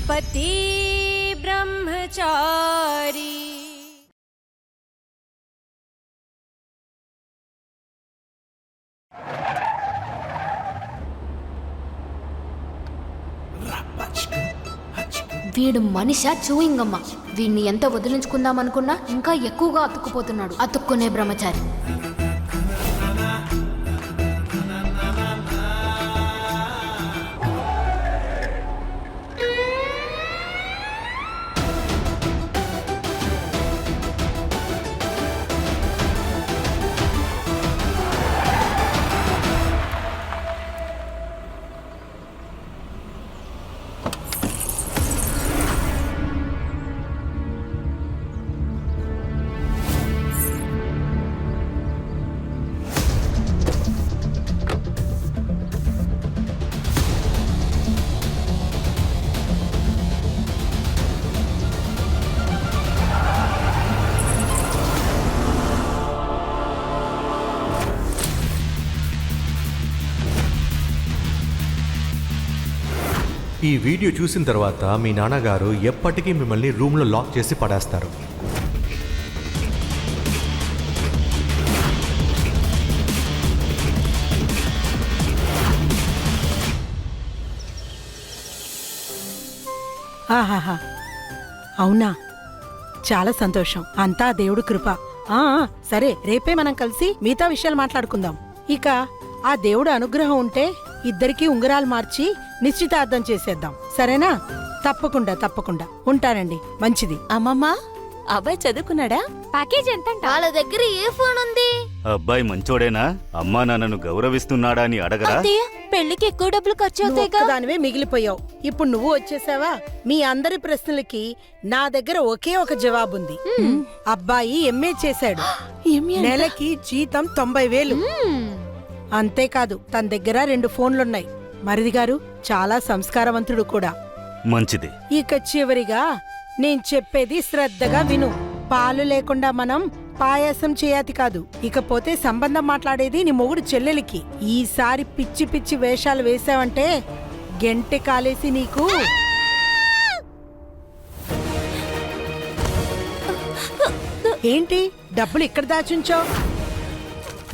पति ब्रह्मचारी। వీడు మనిషా చూయింగమ్మ. వీడిని ఎంత వదిలించుకుందామనుకున్నా ఇంకా ఎక్కువగా అతుక్కుపోతున్నాడు. అతుక్కునే బ్రహ్మచారి. ఈ వీడియో చూసిన తర్వాత మీ నాన్నగారు ఎప్పటికీ మిమ్మల్ని రూమ్లో లాక్ చేసి పడేస్తారు. ఆహాహా, అవునా, చాలా సంతోషం. అంతా దేవుడు కృప. సరే, రేపే మనం కలిసి మిగతా విషయాలు మాట్లాడుకుందాం. ఇక ఆ దేవుడు అనుగ్రహం ఉంటే ఇద్దరికీ ఉంగరాలు మార్చి నిశ్చితార్థం చేసేద్దాం, సరేనా? తప్పకుండా తప్పకుండా. ఉంటానండి. మంచిది. అమ్మమ్మ, అబ్బాయి చదువుకున్నాడా? ప్యాకేజ్ ఎంత? వాళ్ళ దగ్గర ఏ ఫోన్ ఉంది? అబ్బాయి మంచోడేనా? అమ్మా నాన్నను గౌరవిస్తున్నాడా అని అడగరా? పెళ్లికి ఎక్కువ డబ్బులు ఖర్చు అవుతాయిగా. దానివే మిగిలిపోయావు. ఇప్పుడు నువ్వు వచ్చేసావా? మీ అందరి ప్రశ్నలకి నా దగ్గర ఒకే ఒక జవాబుంది. అబ్బాయి ఎంఏ చేశాడు. నెలకి జీతం 90,000. అంతేకాదు, తన దగ్గర 2 ఫోన్లున్నాయి. మరిది గారు చాలా సంస్కారవంతుడు కూడా. మంచిది. ఇక చివరిగా నేను చెప్పేది శ్రద్ధగా విను. పాలు లేకుండా మనం పాయాసం చేయతి కాదు. ఇకపోతే సంబంధం మాట్లాడేది నీ మొగుడు చెల్లెలికి. ఈసారి పిచ్చి పిచ్చి వేషాలు వేసావంటే గెంటె కాలేసి నీకు. ఏంటి డబ్బులు ఇక్కడ దాచుంచో?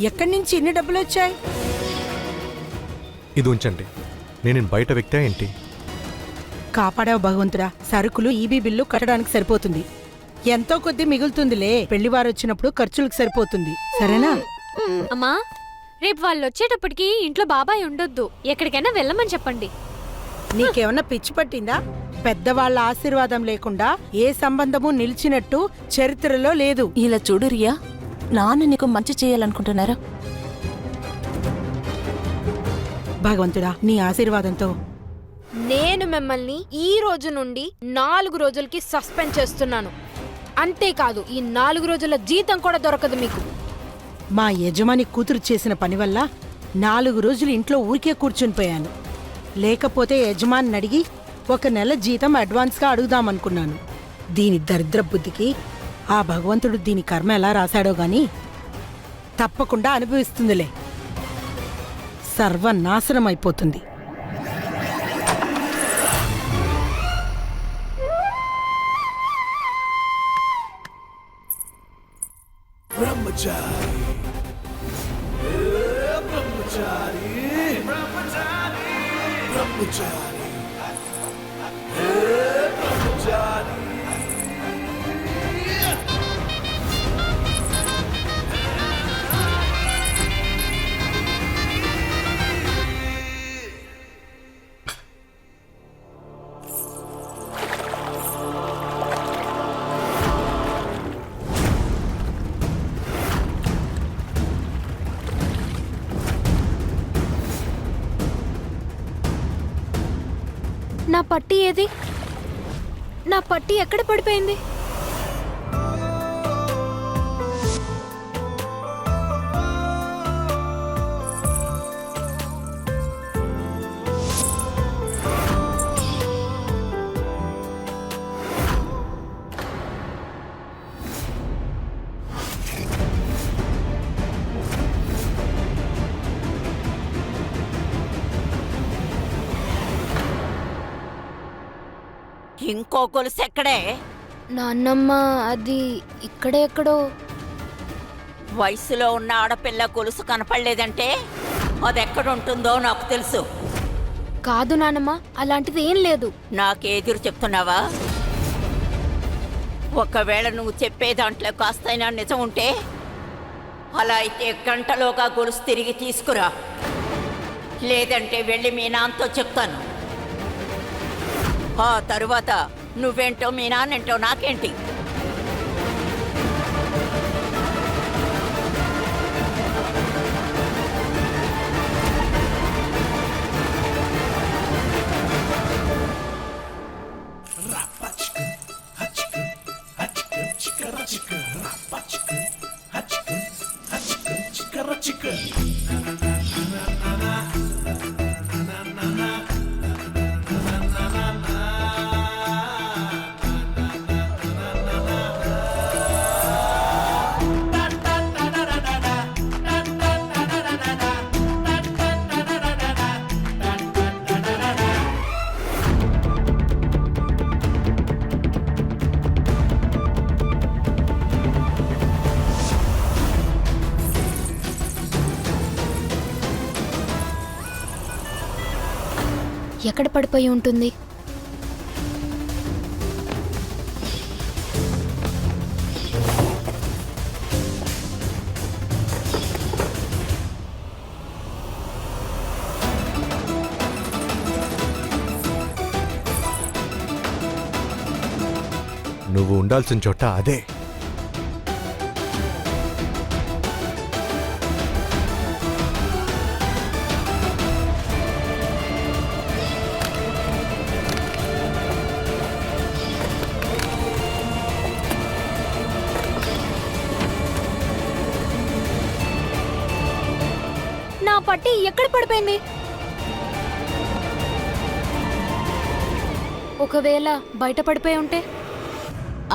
ఎక్కడి నుంచి ఇన్ని డబ్బులు వచ్చాయి? ఇది ఉంచండి. నేను బయట వ్యక్తి ఏంటి? కాపాడావు భగవంతుడా. సరుకులు ఈబీ బిల్లు కట్టడానికి సరిపోతుంది. ఎంతో కొద్ది మిగులుతుందిలే. పెళ్లివారు వచ్చినప్పుడు ఖర్చులకు సరిపోతుంది, సరేనా? అమ్మా, రేపు వాళ్ళు వచ్చేటప్పటికి ఇంట్లో బాబాయ్ ఉండొద్దు. ఎక్కడికైనా వెళ్ళమని చెప్పండి. నీకేమన్నా పిచ్చి పట్టిందా? పెద్దవాళ్ల ఆశీర్వాదం లేకుండా ఏ సంబంధము నిలిచినట్టు చరిత్రలో లేదు. ఇలా చూడు రియా, నాన్న నీకు మంచి చేయాలనుకుంటున్నారా? భగవంతుడా, నీ ఆశీర్వాదంతో నేను మిమ్మల్ని ఈ రోజు నుండి 4 రోజులకి సస్పెండ్ చేస్తున్నాను. అంతేకాదు, ఈ 4 రోజుల జీతం కూడా దొరకదు మీకు. మా యజమాని కూతురు చేసిన పని వల్ల 4 రోజులు ఇంట్లో ఊరికే కూర్చుని పోయాను. లేకపోతే యజమాని అడిగి 1 నెల జీతం అడ్వాన్స్గా అడుగుదామనుకున్నాను. దీని దరిద్ర బుద్ధికి ఆ భగవంతుడు దీని కర్మ ఎలా రాశాడో గాని తప్పకుండా అనుభవిస్తుందిలే. సర్వనాశనం అయిపోతుంది. నా పట్టి ఏది? నా పట్టి ఎక్కడ పడిపోయింది? ఇంకో గొలుసు ఎక్కడే? నాన్నమ్మ అది ఇక్కడే ఎక్కడో. వయసులో ఉన్న ఆడపిల్ల గొలుసు కనపడలేదంటే అదెక్కడుంటుందో నాకు తెలుసు. కాదు నాన్నమ్మ, అలాంటిది ఏం లేదు. నాకెదురు చెప్తున్నావా? ఒకవేళ నువ్వు చెప్పే దాంట్లో కాస్తైనా నిజం ఉంటే అలా అయితే గంటలోగా గొలుసు తిరిగి తీసుకురా. లేదంటే వెళ్ళి మీ నాన్నతో చెప్తాను. ఆ తరువాత నువ్వేంటో మీ నాన్నేంటో నాకేంటి? ఎక్కడ పడిపోయి ఉంటుంది? నువ్వు ఉండాల్సిన చోట అదే. నా పట్టి ఎక్కడ పడిపోయింది? ఒకవేళ బయట పడిపోయి ఉంటే?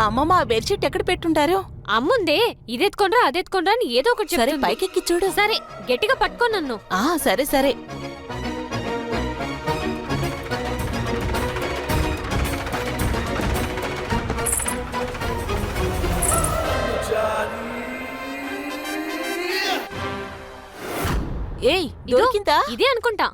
అమ్మమ్మ ఆ బెడ్షీట్ ఎక్కడ పెట్టుంటారు? అమ్ముందే ఇదెత్తుకొనరా అదెత్తుకొనరా అని ఏదో ఒకటి సరే చెప్తుంది. పైకెక్కి చూడు. సరే గట్టిగా పట్టుకో నన్ను. సరే సరే. ఏయ్ ఇదో, దొరికిందా? ఇదే అనుకుంటా.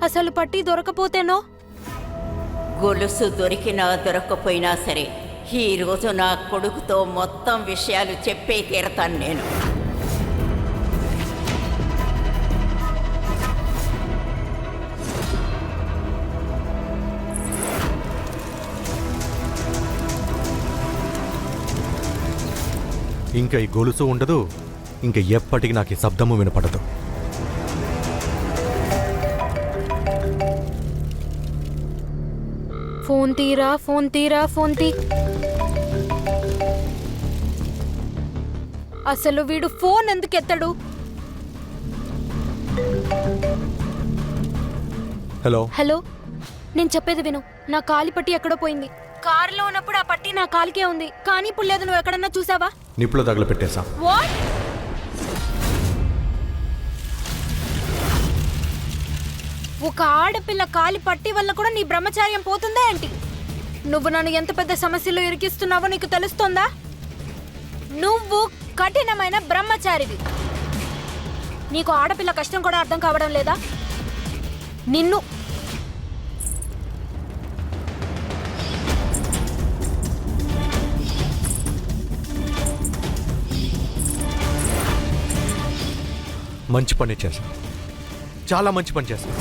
అసలు పట్టి దొరకపోతేనో? గొలుసు దొరికినా దొరక్కపోయినా సరే ఈ రోజు నా కొడుకుతో మొత్తం విషయాలు చెప్పే తీరతాను నేను. ఇంకా ఈ గొలుసు ఉండదు, ఇంకా ఎప్పటికీ నాకు ఈ శబ్దము వినపడదు. ఫోన్ తీరా, ఫోన్ తీరా, ఫోన్ తీ. అసలు వీడు ఫోన్ ఎందుకు ఎత్తడు? హలో హలో, నేను చెప్పేది విను. నా కాలి పట్టి ఎక్కడో పోయింది. కారులో ఉన్నప్పుడు ఆ పట్టి నా కాలికే ఉంది, కానీ ఇప్పుడు లేదు. నువ్వు ఎక్కడన్నా చూసావా? నిప్పులో తగలపెట్టేశా. వాట్? ఒక ఆడపిల్ల కాలి పట్టి వల్ల కూడా నీ బ్రహ్మచార్యం పోతుందా ఏంటి? నువ్వు నన్ను ఎంత పెద్ద సమస్యలో ఇరికిస్తున్నావో నీకు తెలుస్తోందా? నువ్వు కఠినమైన బ్రహ్మచారివి. నీకు ఆడపిల్ల కష్టం కూడా అర్థం కావడం లేదా? నిన్ను మంచి పని చేశాను, చాలా మంచి పని చేశాను.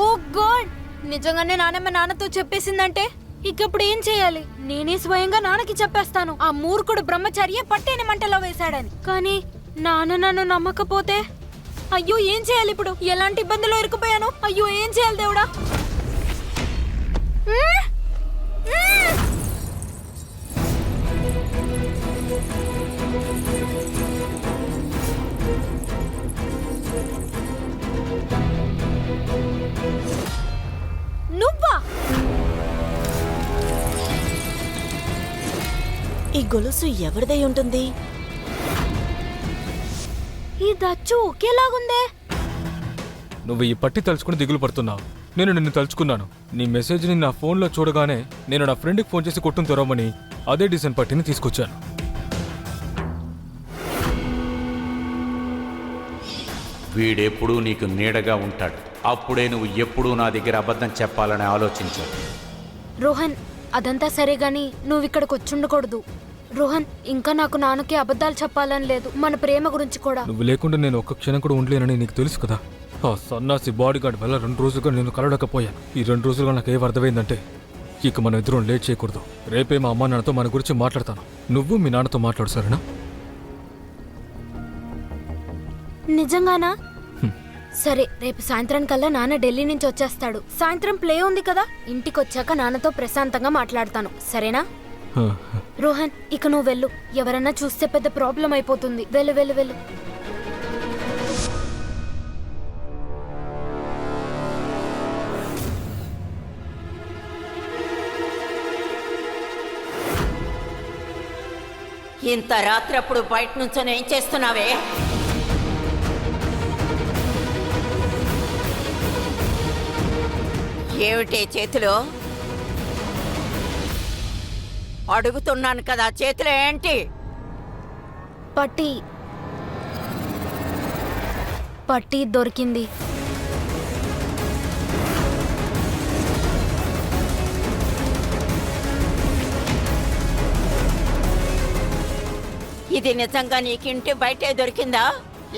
ఓ గాడ్, నిజంగానే నాన్నమ్మ నాన్నతో చెప్పేసిందంటే ఇకప్పుడు ఏం చేయాలి? నేనే స్వయంగా నాన్నకి చెప్పేస్తాను ఆ మూర్ఖుడు బ్రహ్మచారియే పట్టేని మంటలో వేశాడని. కానీ నాన్న నన్ను నమ్మకపోతే అయ్యో ఏం చేయాలి ఇప్పుడు? ఎలాంటి ఇబ్బందులో ఇరుక్కుపోయాను? అయ్యో ఏం చేయాలి దేవుడా? ఈ గొలుసు ఎవరిదై ఉంటుంది? ఈ దచ్చు ఒకేలాగుందే. నువ్వు ఈ పట్టి తలుచుకుని దిగులు పడుతున్నావు. నేను నిన్ను తలుచుకున్నాను. నీ మెసేజ్ని నా ఫోన్లో చూడగానే నేను నా ఫ్రెండ్కి ఫోన్ చేసి కొట్టును తెరవమని అదే డిజైన్ పట్టిని తీసుకొచ్చాను. వీడెప్పుడూ నీకు నీడగా ఉంటాడు. అప్పుడే నువ్వు ఎప్పుడూ నా దగ్గర అబద్ధం చెప్పాలని ఆలోచించావు. రోహన్, అదంతా సరే గాని నువ్వు ఇక్కడికి వచ్చుండకూడదు. రోహన్, ఇంకా నాకు నాన్నకి అబద్ధాలు చెప్పాలని లేదు, మన ప్రేమ గురించి కూడా. నువ్వు లేకుండా నేను ఒక్క క్షణం కూడా ఉండలేనని నీకు తెలుసు కదా. ఆ సన్నాసి బాడీ గార్డ్ వల్ల 2 రోజులుగా నేను కలవడకపోయాను. ఈ 2 రోజులుగా నాకు ఏం అర్థమైందంటే ఇక మన ఇద్దరం లేట్ చేయకూడదు. రేపే మా అమ్మా నాన్నతో మన గురించి మాట్లాడతాను. నువ్వు మీ నాన్నతో మాట్లాడు, సరేనా? నిజంగానా? సరే, రేపు సాయంత్రానికల్లా నాన్న ఢిల్లీ నుంచి వచ్చేస్తాడు. సాయంత్రం ప్లే ఉంది కదా, ఇంటికి వచ్చాక నాన్నతో ప్రశాంతంగా మాట్లాడతాను, సరేనా? రోహన్, ఇక నువ్వు వెళ్ళు. ఎవరన్నా చూస్తే పెద్ద ప్రాబ్లం అయిపోతుంది. వెళ్ళు వెళ్ళు వెళ్ళు. ఇంత రాత్రప్పుడు బయట నుంచొని ఏం చేస్తున్నావే? ఏమిటి చేతిలో? అడుగుతున్నాను కదా, చేతిలో ఏంటి? పట్టి పట్టి దొరికింది. ఇది నిజంగా నీకింటి బయటే దొరికిందా,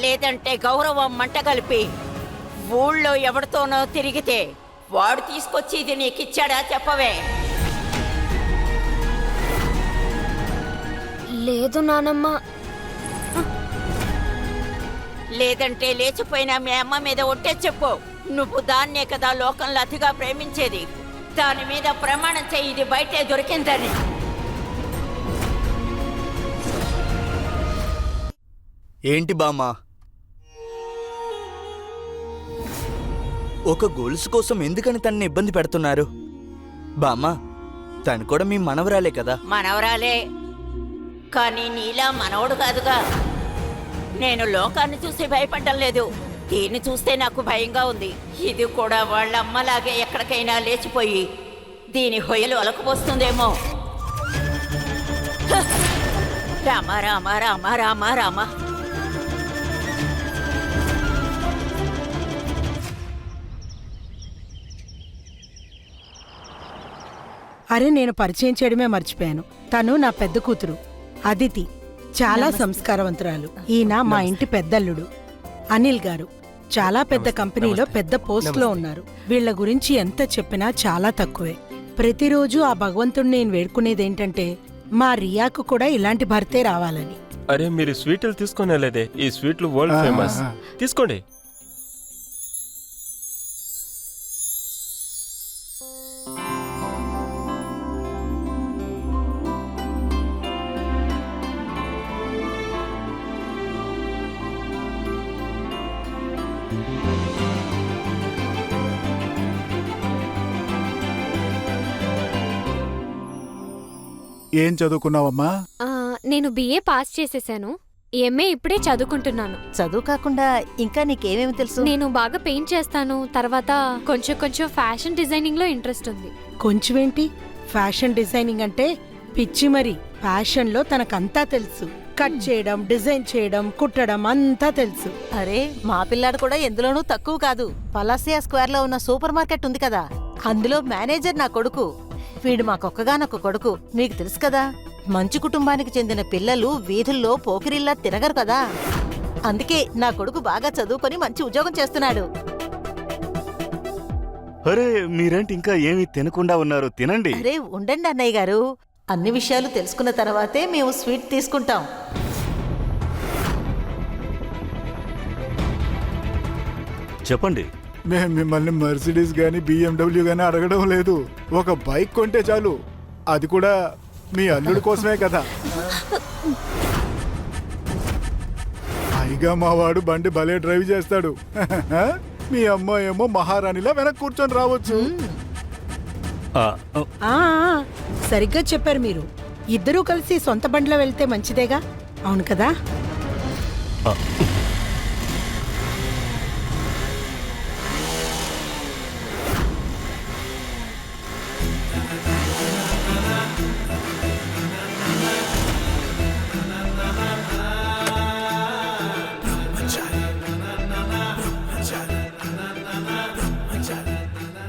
లేదంటే గౌరవం మంట కలిపి ఊళ్ళో ఎవరితోనో తిరిగితే వాడు తీసుకొచ్చి ఇది నీకిచ్చాడా? చెప్పవే. లేదు నానమ్మ. లేదంటే లేచిపోయిన మీ అమ్మ మీద ఒట్టే చెప్పు. నువ్వు దాన్నే కదా లోకంలో అతిగా ప్రేమించేది. దాని మీద ప్రమాణం చెయ్యి ఇది బయటే దొరికిందని. ఏంటి బామ్మ, ఒక గొలుసు కోసం ఎందుకని తనని ఇబ్బంది పెడుతున్నారు? బామ్మ, తను కూడా మీ మనవరాలే కదా. మనవరాలే, కానీ నీలా మనవడు కాదుగా. నేను లోకాన్ని చూసి భయపడడం లేదు, దీన్ని చూస్తే నాకు భయంగా ఉంది. ఇది కూడా వాళ్ళ అమ్మలాగే ఎక్కడికైనా లేచిపోయి దీని హొయలు అలకపోస్తుందేమో. రామ రామ రామ రామ రామ. అరే, నేను పరిచయం చేయడమే మర్చిపోయాను. తను నా పెద్ద కూతురు అదితి, చాలా సంస్కారవంతురాలు. ఈయన మా ఇంటి పెద్దల్లుడు అనిల్ గారు. చాలా పెద్ద కంపెనీలో పెద్ద పోస్ట్ లో ఉన్నారు. వీళ్ళ గురించి ఎంత చెప్పినా చాలా తక్కువే. ప్రతిరోజు ఆ భగవంతుడిని నేను వేడుకునేదేంటంటే మా రియాకు కూడా ఇలాంటి భర్తే రావాలని. అరే, మీరు స్వీట్లు తీసుకునేలేదే. ఈ స్వీట్లు వరల్డ్ ఫేమస్. తీసుకోండి. ఏం చదువుకున్నావమ్మా? నేను బిఏ పాస్ చేసేసాను. ఎంఏ ఇప్పుడే చదువుకుంటున్నాను. చదువు కాకుండా ఇంకా నీకేమేమి తెలుసు? నేను బాగా పెయింట్ చేస్తాను. తర్వాత కొంచెం ఫ్యాషన్ డిజైనింగ్ లో ఇంట్రెస్ట్ ఉంది. కొంచెమేంటి, ఫ్యాషన్ డిజైనింగ్ అంటే పిచ్చి. మరి ఫ్యాషన్ లో తనకంతా తెలుసు. కట్ చేయడం, డిజైన్ చేయడం, కుట్టడం అంతా తెలుసు. అరే, మా పిల్లాడు కూడా ఎందులోనూ తక్కువ కాదు. పలాసియా స్క్వేర్ లో ఉన్న సూపర్ మార్కెట్ ఉంది కదా, అందులో మేనేజర్ నా కొడుకు. వీడు మాకొక్కగానొక్క కొడుకు. నీకు తెలుసు కదా, మంచి కుటుంబానికి చెందిన పిల్లలు వీధుల్లో పోకిరిల్లా తిరగరు కదా. అందుకే నా కొడుకు బాగా చదువుకొని మంచి ఉద్యోగం చేస్తున్నాడు. అరే, మీరేంటి ఇంకా ఏమీ తినకుండా ఉన్నారు? తినండి. అరే ఉండండి అన్నయ్య గారు, అన్ని విషయాలు తెలుసుకున్న తర్వాతే మేము స్వీట్ తీసుకుంటాం. చెప్పండి. మేము మిమ్మల్ని మర్సిడీస్ గానీ BMW గానీ అడగడం లేదు. ఒక బైక్ కొంటే చాలు, అది కూడా మీ అల్లుడి కోసమే కదా. పైగా మా వాడు బండి భలే డ్రైవ్ చేస్తాడు. మీ అమ్మ ఏమో మహారాణిలా వెనక్కి కూర్చొని రావచ్చు. సరిగ్గా చెప్పారు మీరు. ఇద్దరూ కలిసి సొంత బండిలో వెళ్తే మంచిదేగా, అవును కదా?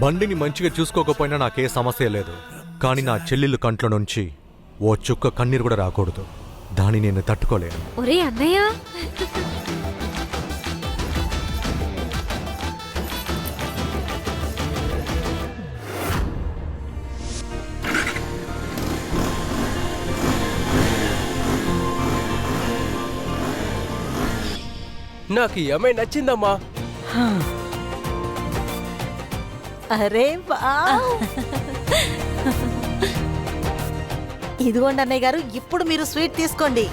బండిని మంచిగా చూసుకోకపోయినా నాకే సమస్య లేదు, కానీ నా చెల్లెళ్ళు కంట్లో నుంచి ఓ చుక్క కన్నీరు కూడా రాకూడదు. దాన్ని నేను తట్టుకోలేను. ఒరే అన్నయ్య, నాకు ఈ అమ్మాయి నచ్చిందమ్మా. అరే వావ్! ఇదిగోండి అన్నయ్య గారు, ఇప్పుడు మీరు స్వీట్ తీసుకోండి.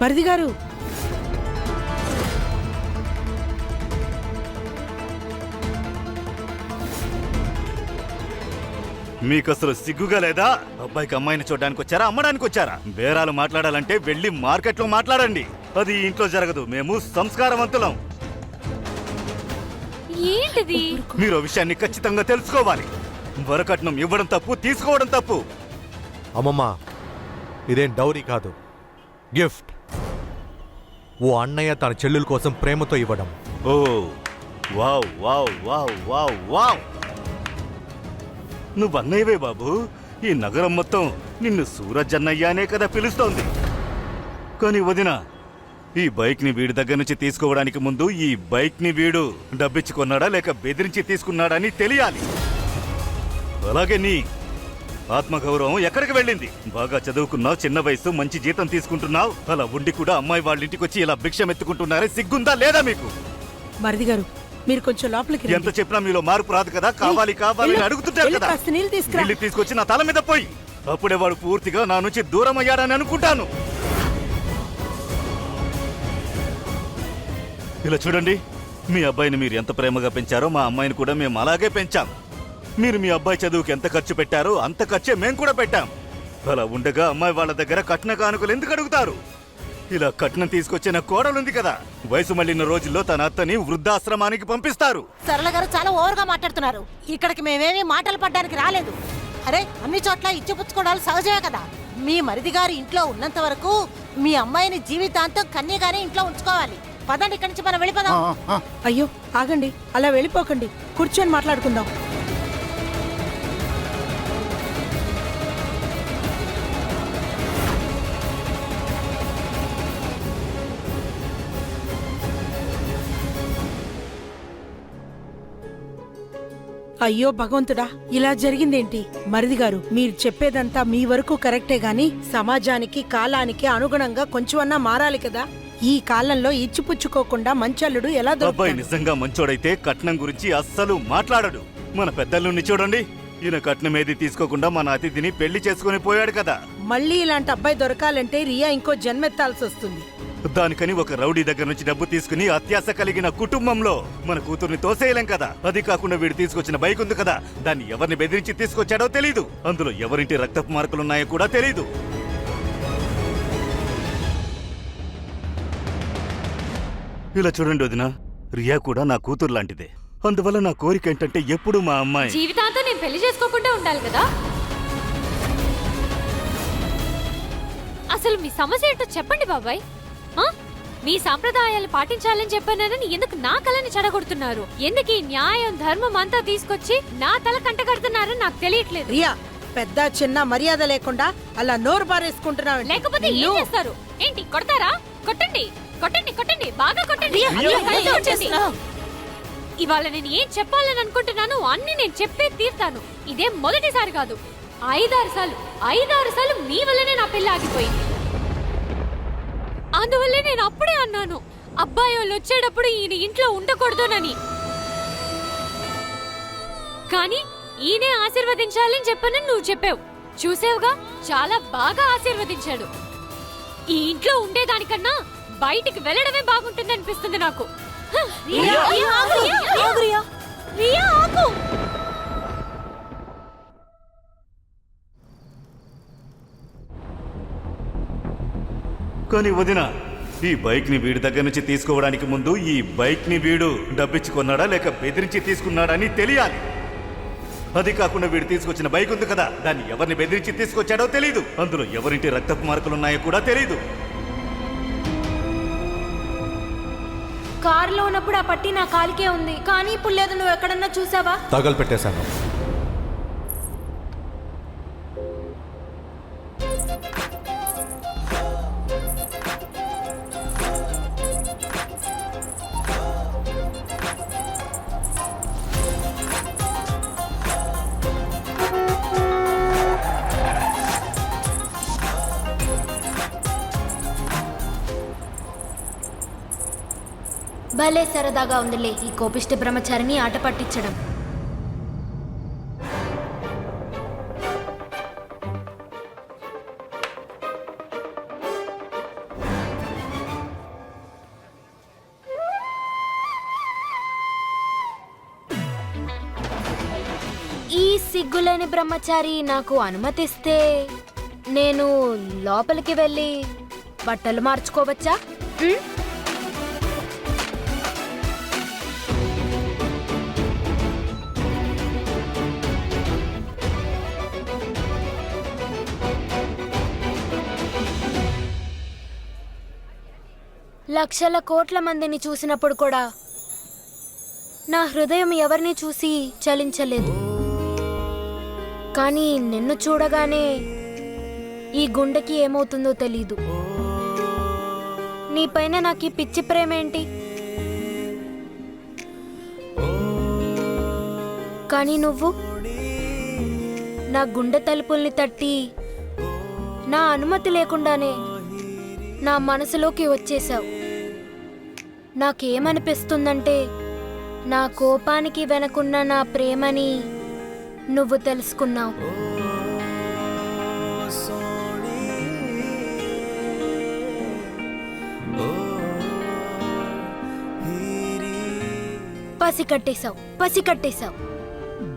మరిది గారు, మీకు అసలు సిగ్గుగా లేదా? అబ్బాయికి అమ్మాయిని చూడడానికి వచ్చారా, అమ్మడానికి వచ్చారా? బేరాలు మాట్లాడాలంటే వెళ్ళి మార్కెట్లో మాట్లాడండి. అది ఈ ఇంట్లో జరగదు. మేము సంస్కారవంతులం. ఏంటిది? మీరు ఆ విషయాన్ని ఖచ్చితంగా తెలుసుకోవాలి. వరకట్నం ఇవ్వడం తప్పు, తీసుకోవడం తప్పు. అమ్మమ్మ, ఇదేం డౌరీ కాదు, గిఫ్ట్. ఓ అన్నయ్య తన చెల్లెల కోసం ప్రేమతో ఇవ్వడం. Oh wow wow wow wow wow! నువ్వు అన్నయ్యవే బాబు. ఈ నగరం మొత్తం నిన్ను సూరజ్ అన్నయ్య అనే కదా పిలుస్తోంది. కానీ వదిన, ఈ బైక్ ని వీడి దగ్గర నుంచి తీసుకోవడానికి ముందు ఈ బైక్ ని వీడు డబ్బిచ్చి కొన్నాడా లేక బెదిరించి తీసుకున్నాడా అని తెలియాలి. అలాగే నీ ఆత్మగౌరవం ఎక్కడికి వెళ్ళింది? బాగా చదువుకున్నావు, చిన్న వయసు, మంచి జీతం తీసుకుంటున్నావు. అలా ఉండి కూడా అమ్మాయి వాళ్ళ ఇంటికి వచ్చి ఇలా భిక్షం ఎత్తుకుంటున్నారే, సిగ్గుందా లేదా మీకు? మరిది గారు, మీరు కొంచెం లోపలికి ఎంత చెప్పినా మీలో మార్పు రాదు కదా. కావాలి కావాలి అని అడుగుతుంటారు కదా. నీళ్ళు తీసుకురా. నీళ్ళు తీసుకొచ్చి నా తల మీద పోయి, అప్పుడే వాడు పూర్తిగా నా నుంచి దూరం అయ్యాడని అనుకుంటాను. ఇలా చూడండి, మీ అబ్బాయిని మీరు ఎంత ప్రేమగా పెంచారో మా అమ్మాయిని కూడా మేము అలాగే పెంచాం. మీరు మీ అబ్బాయి చదువుకి ఎంత ఖర్చు పెట్టారో అంత ఖర్చే మేము కూడా పెట్టాం. అలా ఉండగా అమ్మాయి వాళ్ళ దగ్గర కట్న కానుకలు ఎందుకు అడుగుతారు? ఇలా కట్నం తీసుకొచ్చిన కోడలుంది కదా, వయసు మళ్ళిన రోజుల్లో తన అత్తని వృద్ధాశ్రమానికి పంపిస్తారు. సరళ గారు చాలా ఓవర్గా మాట్లాడుతున్నారు. ఇక్కడికి మేమేమీ మాటలు పడ్డానికి రాలేదు. అరే, అన్ని చోట్ల ఇచ్చిపుచ్చుకోవడాలు సహజమే కదా. మీ మరిది గారు ఇంట్లో ఉన్నంత వరకు మీ అమ్మాయిని జీవితాంతం కన్యగానే ఇంట్లో ఉంచుకోవాలి. పదండి, ఇక్కడి నుంచి మనం వెళ్ళిపోదాం. అయ్యో ఆగండి, అలా వెళ్ళిపోకండి, కూర్చొని మాట్లాడుకుందాం. అయ్యో భగవంతుడా, ఇలా జరిగిందేంటి? మరిది గారు, మీరు చెప్పేదంతా మీ వరకు కరెక్టే గాని సమాజానికి కాలానికి అనుగుణంగా కొంచెమన్నా మారాలి కదా. ఈ కాలంలో ఇచ్చిపుచ్చుకోకుండా మంచల్లుడు ఎలా అబ్బాయి దొరుకుతాడు? నిజంగా మంచోడైతే కట్నం గురించి అస్సలు మాట్లాడడు. మన పెద్దల్ని చూడండి, ఈయన కట్నం ఏది తీసుకోకుండా మన అతిథిని పెళ్లి చేసుకుని పోయాడు కదా. మళ్ళీ ఇలాంటి అబ్బాయి దొరకాలంటే రియా ఇంకో జన్మెత్తాల్సి వస్తుంది. దానికని ఒక రౌడీ దగ్గర నుంచి డబ్బు తీసుకుని అత్యాశ కలిగిన కుటుంబంలో మన కూతుర్ని తోసేయలేం కదా. అది కాకుండా వీడు తీసుకొచ్చిన బైక్ ఉంది కదా, దాన్ని ఎవరిని బెదిరించి తీసుకొచ్చాడో తెలీదు. అందులో ఎవరింటి రక్తపు మార్కులున్నాయో కూడా తెలీదు. ఇలా చూడండి వదినా, రియా కూడా నా కూతురు లాంటిదే. అందువల్ల నా కోరిక ఏంటంటే ఎప్పుడు మా అమ్మాయి జీవితాంతం నేను పెళ్లి చేసుకోకుండా ఉండాలి కదా. అసలు మీ సమస్య ఏంటో చెప్పండి బాబాయ్. మీ సాంప్రదాయాలు పాటించాలని చెప్పానని ఎందుకు నా కళని చెడగొడుతున్నారు? ఎందుకు ఈ న్యాయం ధర్మం అంతా తీసుకొచ్చి నా తల కంటగడుతున్నారని నాకు తెలియట్లేదు. రియా, పెద్ద చిన్న మర్యాద లేకుండా అలా నోరు బారేసుకుంటున్నావు. లేకపోతే ఏం చేస్తారు? ఏంటి, కొడతారా? కొట్టండి కొట్టండి కొట్టండి, బాగా కొట్టండి. ఇవాళ నేను ఏం చెప్పాలని అనుకుంటున్నాను అన్ని నేను చెప్పే తీర్తాను. ఇదే మొదటిసారి కాదు, 5-6 సార్లు మీ వల్లనే నా పెళ్లి ఆగిపోయింది. అందువల్లే నేను అప్పుడే అన్నాను, అబ్బాయి వాళ్ళు వచ్చేటప్పుడు ఈయన ఇంట్లో ఉండకూడదునని. కానీ ఈయనే ఆశీర్వదించాలని చెప్పనని నువ్వు చెప్పావు. చూసావుగా, చాలా బాగా ఆశీర్వదించాడు. ఈ ఇంట్లో ఉండేదానికన్నా బయటికి వెళ్ళడమే బాగుంటుంది అనిపిస్తుంది నాకు. రియా ఆగు. కానీ వదిన, ఈ బైక్ ని వీడి దగ్గర నుంచి తీసుకోవడానికి ముందు ఈ బైక్ ని వీడు డబ్బిచ్చుకున్నాడా లేక బెదిరించి తీసుకున్నాడా అని తెలియాలి. అది కాకుండా వీడు తీసుకొచ్చిన బైక్ ఉంది కదా, దాన్ని ఎవరిని బెదిరించి తీసుకొచ్చాడో తెలీదు. అందులో ఎవరింటి రక్తపు మార్కులున్నాయో కూడా తెలీదు. కారులో ఉన్నప్పుడు ఆ పట్టి నా కాలికే ఉంది, కానీ ఇప్పుడు లేదు. నువ్వు ఎక్కడన్నా చూసావా? తగలు పెట్టేశాను. భలే సరదాగా ఉందిలే ఈ కోపిష్టి బ్రహ్మచారిని ఆట పట్టించడం. ఈ సిగ్గులేని బ్రహ్మచారి నాకు అనుమతిస్తే నేను లోపలికి వెళ్ళి బట్టలు మార్చుకోవచ్చా? లక్షల కోట్ల మందిని చూసినప్పుడు కూడా నా హృదయం ఎవరిని చూసి చలించలేదు. కానీ నిన్ను చూడగానే ఈ గుండెకి ఏమవుతుందో తెలీదు. నీపైన నాకు ఈ పిచ్చి ప్రేమేంటి? కానీ నువ్వు నా గుండె తలుపుల్ని తట్టి నా అనుమతి లేకుండానే నా మనసులోకి వచ్చేసావు. నాకేమనిపిస్తుందంటే నా కోపానికి వెనకున్న నా ప్రేమని నువ్వు తెలుసుకున్నావు.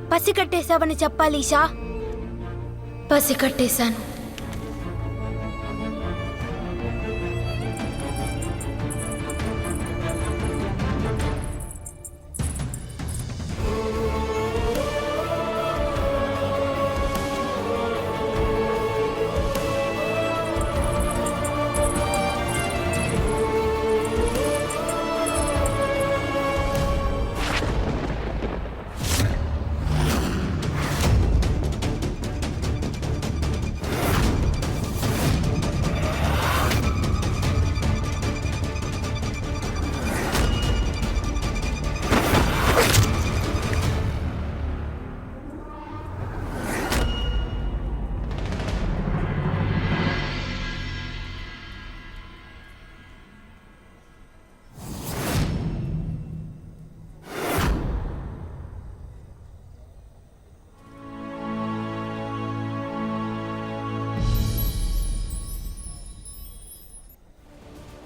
పసికట్టేశావని చెప్పాలి ఈషా. పసికట్టేశాను.